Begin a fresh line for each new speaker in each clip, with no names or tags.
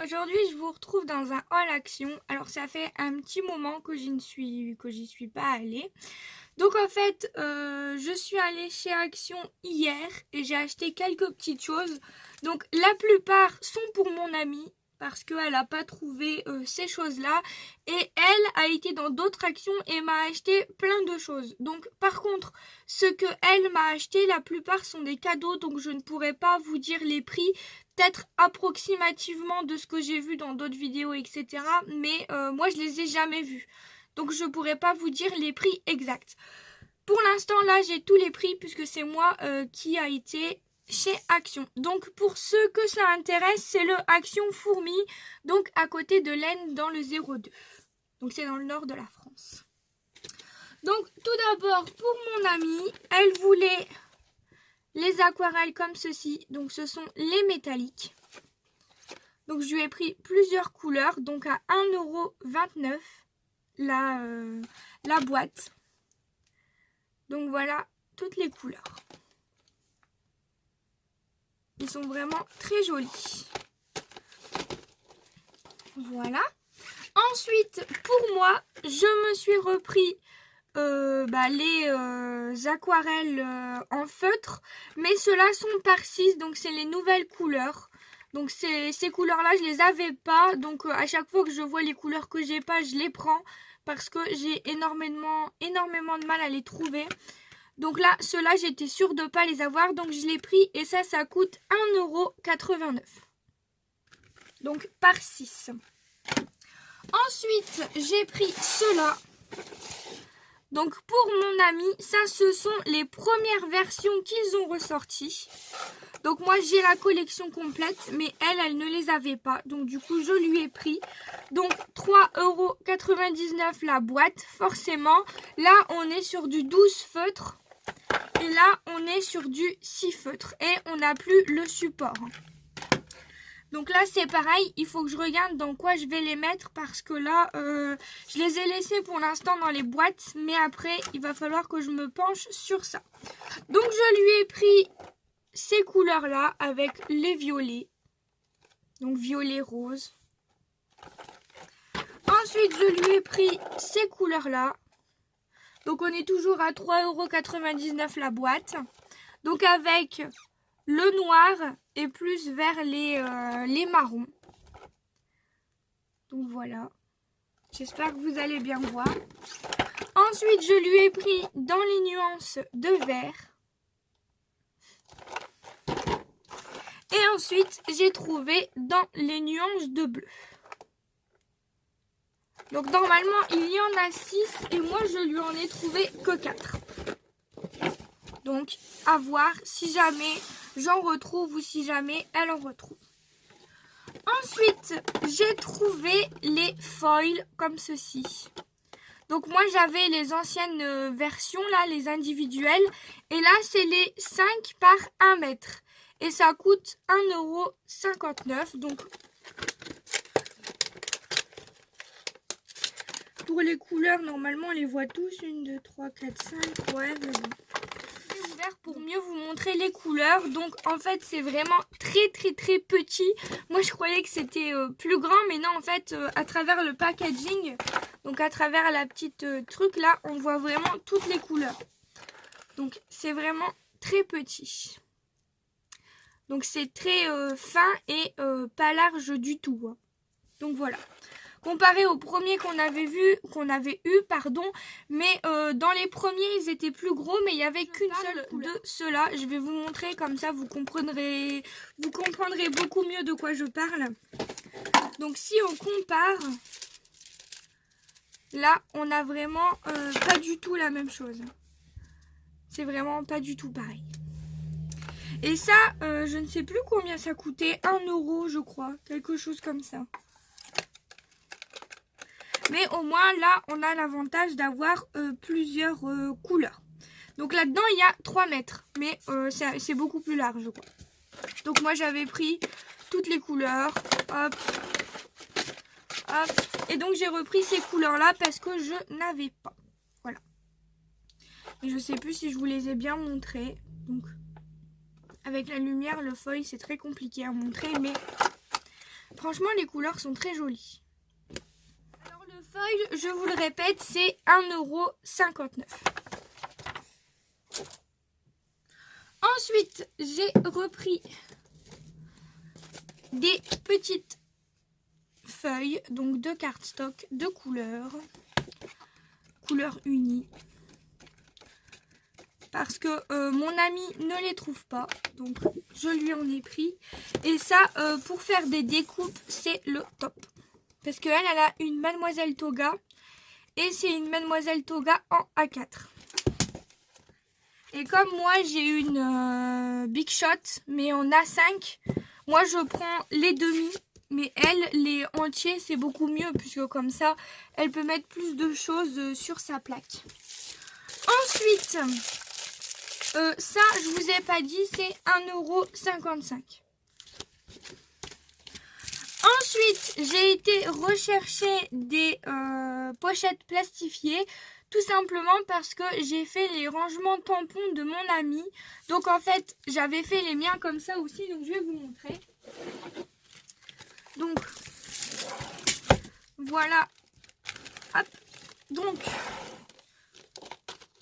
Aujourd'hui je vous retrouve dans un haul action. Alors ça fait un petit moment que j'y suis pas allée. Donc en fait je suis allée chez Action hier et j'ai acheté quelques petites choses. Donc la plupart sont pour mon amie parce qu'elle n'a pas trouvé ces choses-là. Et elle a été dans d'autres actions et m'a acheté plein de choses. Donc par contre, ce que elle m'a acheté, la plupart sont des cadeaux. Donc je ne pourrais pas vous dire les prix. Peut-être approximativement de ce que j'ai vu dans d'autres vidéos, etc. Mais moi, je les ai jamais vus. Donc je pourrais pas vous dire les prix exacts. Pour l'instant, là, j'ai tous les prix puisque c'est moi qui a été chez Action. Donc pour ceux que ça intéresse, c'est le Action Fourmi, donc à côté de l'Aisne dans le 02. Donc c'est dans le nord de la France. Donc tout d'abord pour mon amie, elle voulait les aquarelles comme ceci. Donc ce sont les métalliques. Donc je lui ai pris plusieurs couleurs, donc à 1,29 € la boîte. Donc voilà toutes les couleurs. Ils sont vraiment très jolis. Voilà. Ensuite, pour moi, je me suis repris les aquarelles en feutre. Mais ceux-là sont par 6, donc c'est les nouvelles couleurs. Donc ces couleurs-là, je les avais pas. Donc à chaque fois que je vois les couleurs que j'ai pas, je les prends. Parce que j'ai énormément de mal à les trouver. Donc là, ceux-là, j'étais sûre de ne pas les avoir. Donc je l'ai pris et ça coûte 1,89 €. Donc par 6. Ensuite, j'ai pris ceux-là. Donc pour mon ami, ça ce sont les premières versions qu'ils ont ressorties. Donc moi j'ai la collection complète, mais elle ne les avait pas. Donc du coup je lui ai pris. Donc 3,99 € la boîte, forcément. Là on est sur du 12 feutres. Et là on est sur du 6 feutres. Et on n'a plus le support. Donc là c'est pareil, il faut que je regarde dans quoi je vais les mettre parce que là je les ai laissés pour l'instant dans les boîtes, mais après il va falloir que je me penche sur ça. Donc je lui ai pris ces couleurs là avec les violets, donc violet rose. Ensuite je lui ai pris ces couleurs là, donc on est toujours à 3,99 € la boîte, donc avec le noir et plus vers les marrons. Donc voilà. J'espère que vous allez bien voir. Ensuite, je lui ai pris dans les nuances de vert. Et ensuite, j'ai trouvé dans les nuances de bleu. Donc normalement, il y en a 6 et moi, je lui en ai trouvé que 4. Donc, à voir si jamais j'en retrouve ou si jamais elle en retrouve. Ensuite, j'ai trouvé les foils comme ceci. Donc moi, j'avais les anciennes versions, là, les individuelles. Et là, c'est les 5 par 1 mètre. Et ça coûte 1,59 €. Donc, pour les couleurs, normalement, on les voit tous. 1, 2, 3, 4, 5. Ouais, mais bon. Pour mieux vous montrer les couleurs. Donc en fait c'est vraiment très petit. Moi je croyais que c'était plus grand, mais non, en fait à travers le packaging, donc à travers la petite truc là, on voit vraiment toutes les couleurs. Donc c'est vraiment très petit. Donc c'est très fin et pas large du tout, hein. Donc voilà. Comparé au premier qu'on avait eu, mais dans les premiers ils étaient plus gros, mais il n'y avait qu'une seule de ceux-là. Je vais vous montrer, comme ça vous comprendrez beaucoup mieux de quoi je parle. Donc si on compare, là on a vraiment pas du tout la même chose. C'est vraiment pas du tout pareil. Et ça, je ne sais plus combien ça coûtait, 1 € je crois, quelque chose comme ça. Mais au moins, là, on a l'avantage d'avoir plusieurs couleurs. Donc là-dedans, il y a 3 mètres. Mais c'est beaucoup plus large, quoi. Donc moi, j'avais pris toutes les couleurs. Hop. Hop. Et donc, j'ai repris ces couleurs-là parce que je n'avais pas. Voilà. Et je ne sais plus si je vous les ai bien montrées. Donc, avec la lumière, le foil, c'est très compliqué à montrer. Mais franchement, les couleurs sont très jolies. Alors le foil, je vous le répète, c'est 1,59 €. Ensuite, j'ai repris des petites feuilles, donc de cardstock de couleur unie. Parce que mon ami ne les trouve pas, donc je lui en ai pris. Et ça, pour faire des découpes, c'est le top. Parce qu'elle, elle a une Mademoiselle Toga. Et c'est une Mademoiselle Toga en A4. Et comme moi, j'ai une Big Shot, mais en A5, moi, je prends les demi. Mais elle, les entiers, c'est beaucoup mieux, puisque comme ça, elle peut mettre plus de choses sur sa plaque. Ensuite, ça, je vous ai pas dit, c'est 1,55 €. Ensuite, j'ai été rechercher des pochettes plastifiées, tout simplement parce que j'ai fait les rangements tampons de mon ami. Donc en fait, j'avais fait les miens comme ça aussi, donc je vais vous montrer. Donc, voilà. Hop. Donc,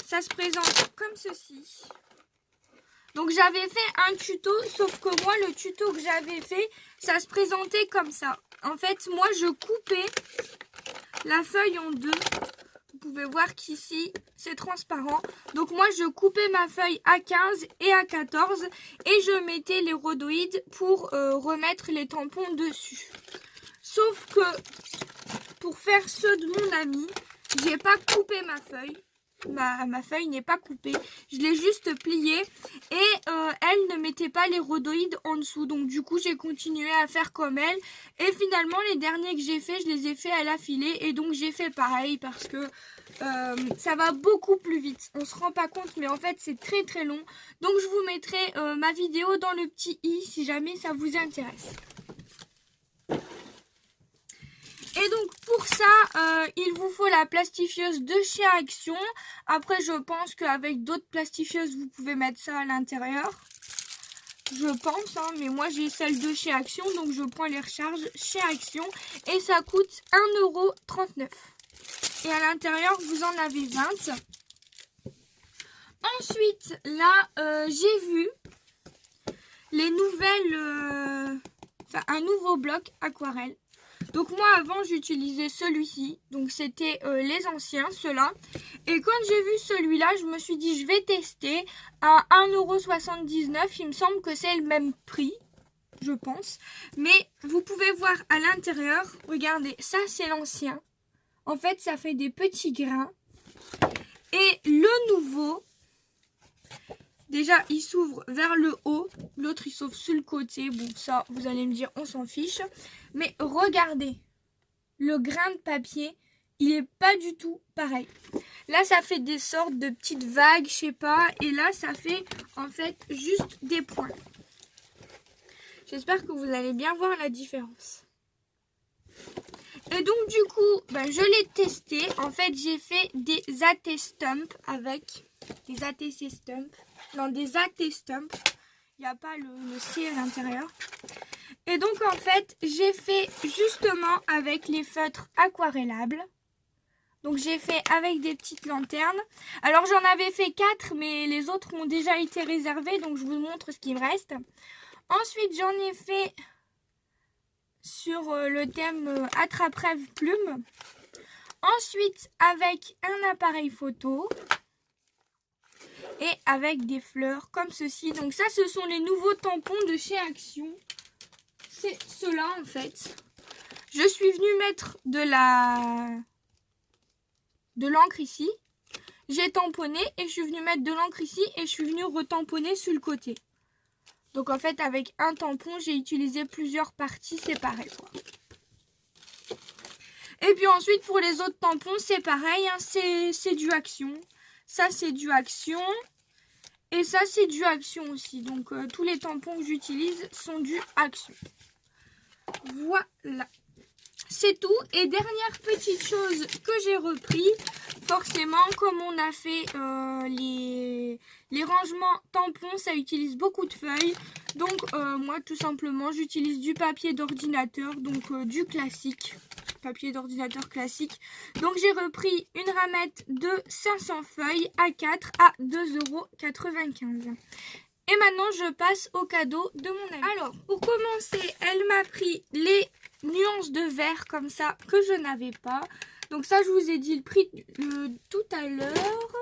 ça se présente comme ceci. Donc j'avais fait un tuto, sauf que moi le tuto que j'avais fait, ça se présentait comme ça. En fait, moi je coupais la feuille en deux. Vous pouvez voir qu'ici c'est transparent. Donc moi je coupais ma feuille à 15 et à 14 et je mettais les rhodoïdes pour remettre les tampons dessus. Sauf que pour faire ceux de mon ami, j'ai pas coupé ma feuille. Ma feuille n'est pas coupée, je l'ai juste pliée et elle ne mettait pas les rhodoïdes en dessous, donc du coup j'ai continué à faire comme elle et finalement les derniers que j'ai fait, je les ai fait à la filet et donc j'ai fait pareil parce que ça va beaucoup plus vite, on se rend pas compte mais en fait c'est très très long, donc je vous mettrai ma vidéo dans le petit i si jamais ça vous intéresse. Et donc pour ça, il vous faut la plastifieuse de chez Action. Après je pense qu'avec d'autres plastifieuses, vous pouvez mettre ça à l'intérieur. Je pense, hein, mais moi j'ai celle de chez Action, donc je prends les recharges chez Action. Et ça coûte 1,39 €. Et à l'intérieur, vous en avez 20. Ensuite, là, j'ai vu les nouvelles... un nouveau bloc aquarelle. Donc moi avant j'utilisais celui-ci, donc c'était les anciens, ceux-là. Et quand j'ai vu celui-là, je me suis dit je vais tester à 1,79 €. Il me semble que c'est le même prix, je pense. Mais vous pouvez voir à l'intérieur, regardez, ça c'est l'ancien. En fait ça fait des petits grains. Et le nouveau, déjà il s'ouvre vers le haut, l'autre il s'ouvre sur le côté. Bon ça vous allez me dire on s'en fiche. Mais regardez, le grain de papier, il est pas du tout pareil. Là, ça fait des sortes de petites vagues, je sais pas. Et là, ça fait en fait juste des points. J'espère que vous allez bien voir la différence. Et donc, du coup, je l'ai testé. En fait, j'ai fait des AT Stump avec des ATC Stump. Non, des AT Stump. Il n'y a pas le C à l'intérieur. Et donc en fait, j'ai fait justement avec les feutres aquarellables. Donc j'ai fait avec des petites lanternes. Alors j'en avais fait 4, mais les autres ont déjà été réservés. Donc je vous montre ce qui me reste. Ensuite j'en ai fait sur le thème attrape-rêve plume. Ensuite avec un appareil photo. Et avec des fleurs comme ceci. Donc ça, ce sont les nouveaux tampons de chez Action. C'est ceux-là en fait. Je suis venue mettre de l'encre ici. J'ai tamponné et je suis venue mettre de l'encre ici et je suis venue retamponner sur le côté. Donc en fait avec un tampon j'ai utilisé plusieurs parties séparées, quoi. Et puis ensuite pour les autres tampons c'est pareil, hein, c'est du Action. Ça c'est du Action. Et ça c'est du Action aussi. Donc tous les tampons que j'utilise sont du Action. Voilà, c'est tout. Et dernière petite chose que j'ai repris, forcément comme on a fait les rangements tampons, ça utilise beaucoup de feuilles. Donc moi tout simplement j'utilise du papier d'ordinateur, donc du classique, papier d'ordinateur classique. Donc j'ai repris une ramette de 500 feuilles A4 à 2,95 €. Et maintenant je passe au cadeau de mon amie. Alors pour commencer, elle m'a pris les nuances de vert comme ça que je n'avais pas. Donc ça je vous ai dit le prix tout à l'heure.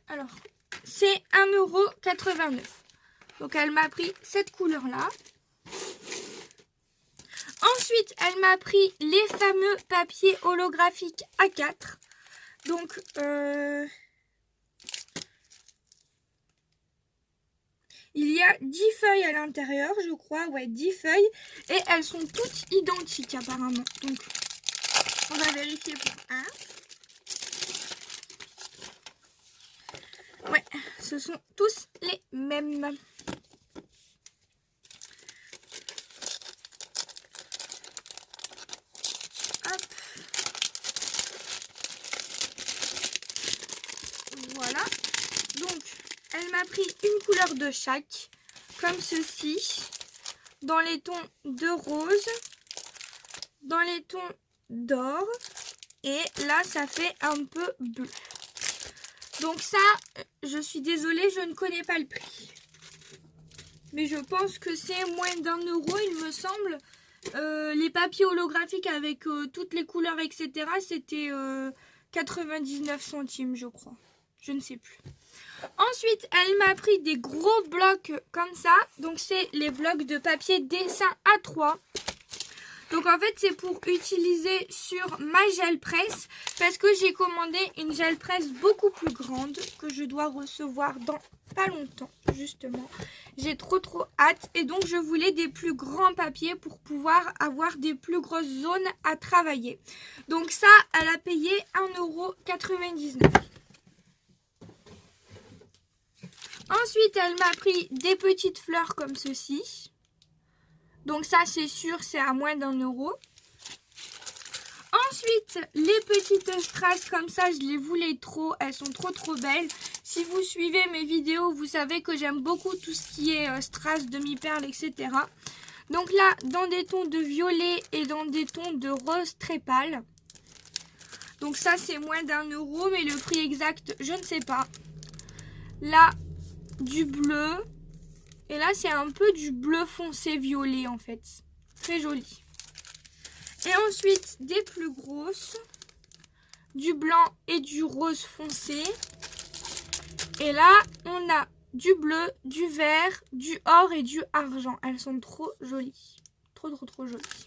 Alors c'est 1,89 €. Donc elle m'a pris cette couleur là. Ensuite elle m'a pris les fameux papiers holographiques A4. Donc il y a 10 feuilles à l'intérieur, je crois, ouais, 10 feuilles. Et elles sont toutes identiques apparemment. Donc, on va vérifier pour un. Ouais, ce sont tous les mêmes. Hop. Voilà. Donc, elle m'a pris une couleur de chaque, comme ceci, dans les tons de rose, dans les tons d'or, et là ça fait un peu bleu. Donc ça, je suis désolée, je ne connais pas le prix. Mais je pense que c'est moins d'1 €, il me semble. Les papiers holographiques avec toutes les couleurs, etc., c'était 99 centimes, je crois. Je ne sais plus. Ensuite, elle m'a pris des gros blocs comme ça. Donc, c'est les blocs de papier dessin A3. Donc, en fait, c'est pour utiliser sur ma gel presse. Parce que j'ai commandé une gel presse beaucoup plus grande que je dois recevoir dans pas longtemps, justement. J'ai trop hâte. Et donc, je voulais des plus grands papiers pour pouvoir avoir des plus grosses zones à travailler. Donc, ça, elle a payé 1,99 €. Ensuite, elle m'a pris des petites fleurs comme ceci. Donc ça, c'est sûr, c'est à moins d'1 €. Ensuite, les petites strass comme ça, je les voulais trop. Elles sont trop belles. Si vous suivez mes vidéos, vous savez que j'aime beaucoup tout ce qui est strass, demi-perles, etc. Donc là, dans des tons de violet et dans des tons de rose très pâle. Donc ça, c'est moins d'1 €, mais le prix exact, je ne sais pas. Là, du bleu, et là c'est un peu du bleu foncé violet en fait, très joli. Et ensuite des plus grosses, du blanc et du rose foncé, et là on a du bleu, du vert, du or et du argent. Elles sont trop jolies, trop jolies.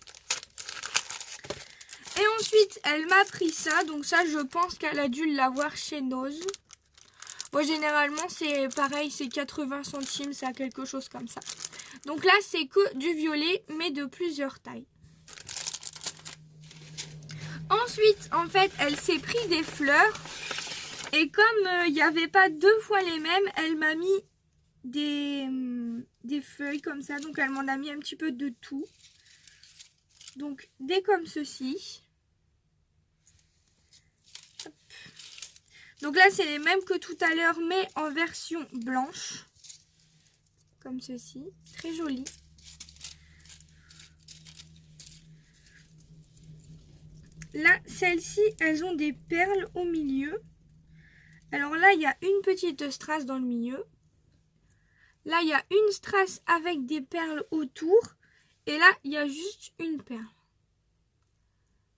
Et ensuite elle m'a pris ça, donc ça je pense qu'elle a dû l'avoir chez Nose. Moi, généralement, c'est pareil, c'est 80 centimes, ça quelque chose comme ça. Donc là, c'est que du violet, mais de plusieurs tailles. Ensuite, en fait, elle s'est pris des fleurs. Et comme il n'y avait pas 2 fois les mêmes, elle m'a mis des feuilles comme ça. Donc, elle m'en a mis un petit peu de tout. Donc, des comme ceci. Donc là, c'est les mêmes que tout à l'heure, mais en version blanche. Comme ceci. Très joli. Là, celles-ci, elles ont des perles au milieu. Alors là, il y a une petite strass dans le milieu. Là, il y a une strass avec des perles autour. Et là, il y a juste une perle.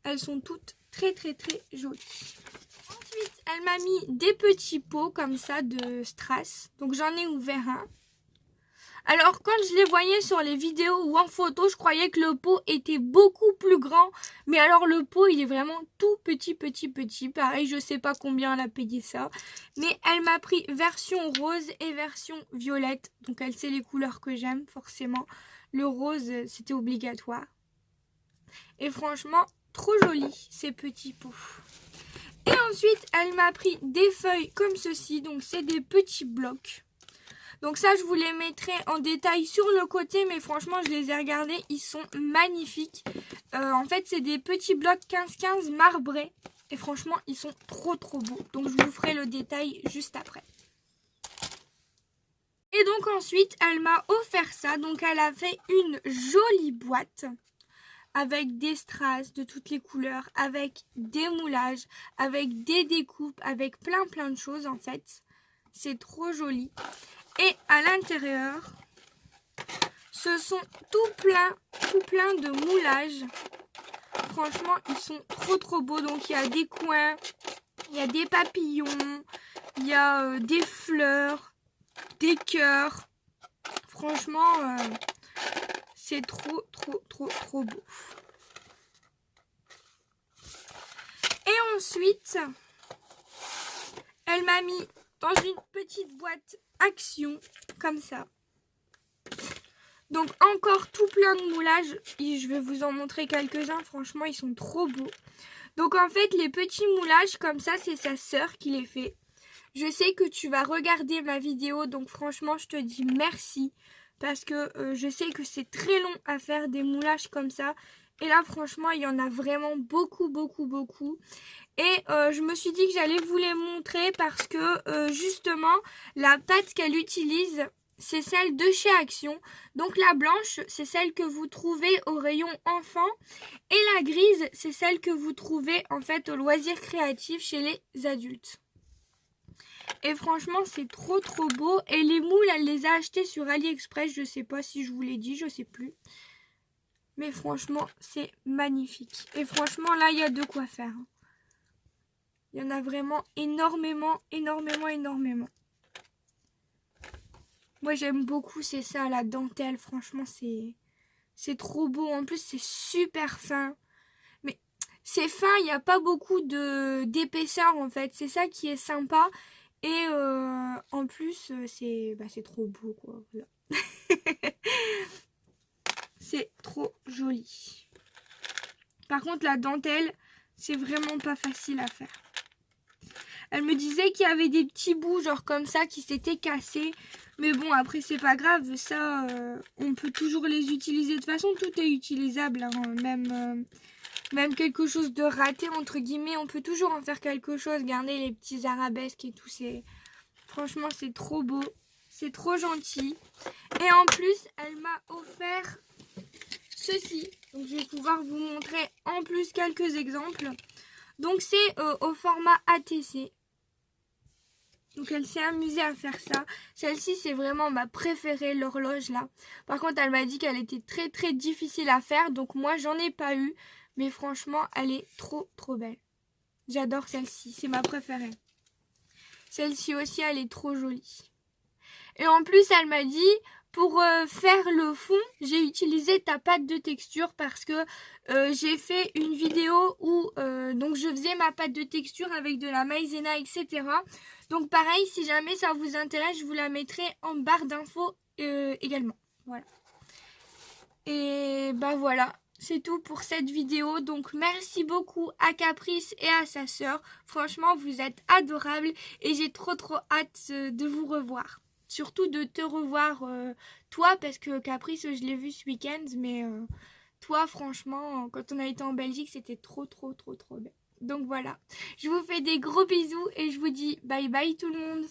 Elles sont toutes très jolies. Ensuite, elle m'a mis des petits pots comme ça de strass. Donc j'en ai ouvert un. Alors quand je les voyais sur les vidéos ou en photo, je croyais que le pot était beaucoup plus grand. Mais alors le pot, il est vraiment tout petit. Pareil, je sais pas combien elle a payé ça. Mais elle m'a pris version rose et version violette. Donc elle sait les couleurs que j'aime forcément. Le rose, c'était obligatoire. Et franchement, trop joli ces petits pots. Et ensuite, elle m'a pris des feuilles comme ceci. Donc, c'est des petits blocs. Donc ça, je vous les mettrai en détail sur le côté. Mais franchement, je les ai regardés. Ils sont magnifiques. En fait, c'est des petits blocs 15-15 marbrés. Et franchement, ils sont trop beaux. Donc, je vous ferai le détail juste après. Et donc ensuite, elle m'a offert ça. Donc elle a fait une jolie boîte avec des strass de toutes les couleurs, avec des moulages, avec des découpes, avec plein de choses en fait. C'est trop joli. Et à l'intérieur, ce sont tout plein de moulages. Franchement, ils sont trop beaux. Donc il y a des coins, il y a des papillons, il y a des fleurs, des cœurs. Franchement, c'est trop beau. Et ensuite, elle m'a mis dans une petite boîte action, comme ça. Donc encore tout plein de moulages. Et je vais vous en montrer quelques-uns. Franchement, ils sont trop beaux. Donc en fait, les petits moulages comme ça, c'est sa sœur qui les fait. Je sais que tu vas regarder ma vidéo. Donc franchement, je te dis merci. Parce que je sais que c'est très long à faire des moulages comme ça. Et là, franchement, il y en a vraiment beaucoup. Et je me suis dit que j'allais vous les montrer parce que justement, la pâte qu'elle utilise, c'est celle de chez Action. Donc la blanche, c'est celle que vous trouvez au rayon enfant. Et la grise, c'est celle que vous trouvez en fait au loisir créatif chez les adultes. Et franchement, c'est trop beau. Et les moules, elle les a achetés sur AliExpress. Je sais pas si je vous l'ai dit, je sais plus. Mais franchement, c'est magnifique. Et franchement, là, il y a de quoi faire. Il y en a vraiment énormément. Moi, j'aime beaucoup, c'est ça, la dentelle. Franchement, c'est trop beau. En plus, c'est super fin. Mais c'est fin, il n'y a pas beaucoup d'épaisseur, en fait. C'est ça qui est sympa. Et en plus, c'est trop beau, quoi. Voilà. C'est trop joli. Par contre, la dentelle, c'est vraiment pas facile à faire. Elle me disait qu'il y avait des petits bouts, genre comme ça, qui s'étaient cassés. Mais bon, après, c'est pas grave. Ça, on peut toujours les utiliser. De toute façon, tout est utilisable. Hein. Même quelque chose de raté, entre guillemets, on peut toujours en faire quelque chose. Garder les petits arabesques et tout. Franchement, c'est trop beau. C'est trop gentil. Et en plus, elle m'a offert ceci. Donc, je vais pouvoir vous montrer en plus quelques exemples. Donc, c'est au format ATC. Donc, elle s'est amusée à faire ça. Celle-ci, c'est vraiment ma préférée, l'horloge là. Par contre, elle m'a dit qu'elle était très difficile à faire. Donc, moi, j'en ai pas eu. Mais franchement, elle est trop belle. J'adore celle-ci. C'est ma préférée. Celle-ci aussi, elle est trop jolie. Et en plus, elle m'a dit, pour faire le fond, j'ai utilisé ta pâte de texture parce que j'ai fait une vidéo où donc je faisais ma pâte de texture avec de la maïzena, etc. Donc pareil, si jamais ça vous intéresse, je vous la mettrai en barre d'infos également. Voilà. Et bah voilà. C'est tout pour cette vidéo. Donc merci beaucoup à Caprice et à sa sœur. Franchement, vous êtes adorables et j'ai trop hâte de vous revoir. Surtout de te revoir toi, parce que Caprice, je l'ai vu ce week-end. Mais toi, franchement, quand on a été en Belgique, c'était trop bien. Donc voilà. Je vous fais des gros bisous et je vous dis bye bye tout le monde.